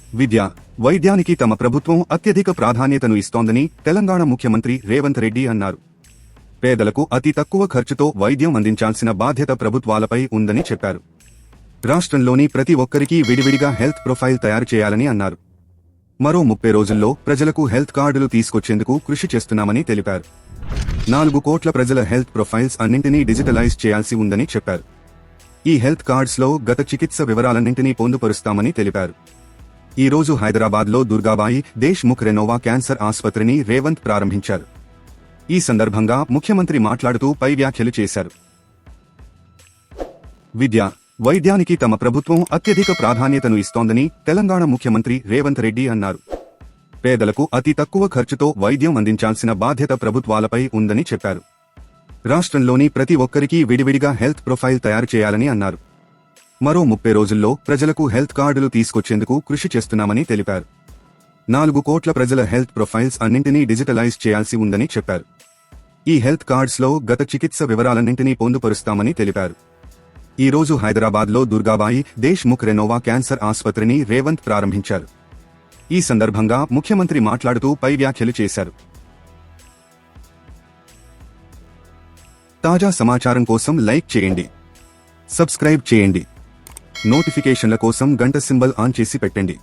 విద్య, వైద్యానికి తమ ప్రభుత్వం అత్యధిక ప్రాధాన్యతను ఇస్తోందని తెలంగాణ ముఖ్యమంత్రి రేవంత్ రెడ్డి అన్నారు. పేదలకు అతి తక్కువ ఖర్చుతో వైద్యం అందించాల్సిన బాధ్యత ప్రభుత్వాలపై ఉందని చెప్పారు. రాష్ట్రంలోని ప్రతి ఒక్కరికీ విడివిడిగా హెల్త్ ప్రొఫైల్ తయారు చేయాలని అన్నారు. మరో 30 రోజుల్లో ప్రజలకు హెల్త్ కార్డులు తీసుకొచ్చేందుకు కృషి చేస్తున్నామని తెలిపారు. 4 కోట్ల ప్రజల హెల్త్ ప్రొఫైల్స్ అన్నింటినీ డిజిటలైజ్ చేయాల్సి ఉందని చెప్పారు. ఈ హెల్త్ కార్డ్స్లో గత చికిత్స వివరాలన్నింటినీ పొందుపరుస్తామని తెలిపారు. ఈ రోజు హైదరాబాద్లో దుర్గాబాయి దేశ్ముఖ్ రెనోవా క్యాన్సర్ ఆసుపత్రిని రేవంత్ ప్రారంభించారు. ఈ సందర్భంగా ముఖ్యమంత్రి మాట్లాడుతూ పై వ్యాఖ్యలు చేశారు. విద్య, వైద్యానికి తమ ప్రభుత్వం అత్యధిక ప్రాధాన్యతను ఇస్తోందని తెలంగాణ ముఖ్యమంత్రి రేవంత్ రెడ్డి అన్నారు. పేదలకు అతి తక్కువ ఖర్చుతో వైద్యం అందించాల్సిన బాధ్యత ప్రభుత్వాలపై ఉందని చెప్పారు. రాష్ట్రంలోని ప్రతి ఒక్కరికీ విడివిడిగా హెల్త్ ప్రొఫైల్ తయారు చేయాలని అన్నారు. మరో 30 రోజుల్లో ప్రజలకు హెల్త్ కార్డులు తీసుకొచ్చేందుకు కృషి చేస్తున్నామని తెలిపారు. 4 కోట్ల ప్రజల హెల్త్ ప్రొఫైల్స్ అన్నింటినీ డిజిటలైజ్ చేయాల్సి ఉందని చెప్పారు. ఈ హెల్త్ కార్డ్స్లో గత చికిత్స వివరాలన్నింటినీ పొందుపరుస్తామని తెలిపారు. ఈ రోజు హైదరాబాద్లో దుర్గాబాయి దేశ్ముఖ్ రెనోవా క్యాన్సర్ ఆసుపత్రిని రేవంత్ ప్రారంభించారు. ఈ సందర్భంగా ముఖ్యమంత్రి మాట్లాడుతూ పై వ్యాఖ్యలు చేశారు. తాజా సమాచారం కోసం లైక్ చేయండి, సబ్స్క్రైబ్ చేయండి, నోటిఫికేషన్ల కోసం గంట సింబల్ ఆన్ చేసి పెట్టండి.